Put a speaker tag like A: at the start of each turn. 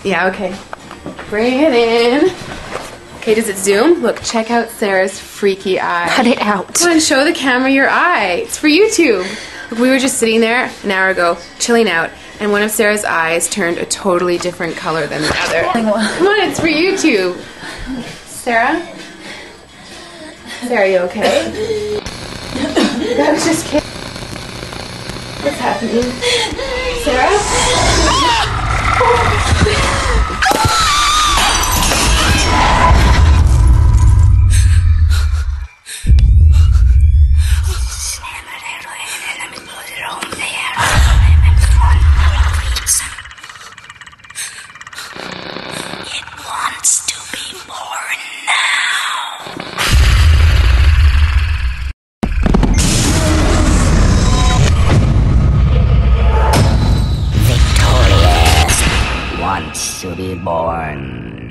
A: Yeah, okay. Bring it in. Okay, does it zoom? Look, check out Sarah's freaky eye.
B: Cut it out.
A: Come on, show the camera your eye. It's for YouTube. Look, we were just sitting there an hour ago, chilling out, and one of Sarah's eyes turned a totally different color than the other. Come on, it's for YouTube. Sarah? Sarah, you okay? I was just kidding. What's happening? Sarah?
C: Wants to be born.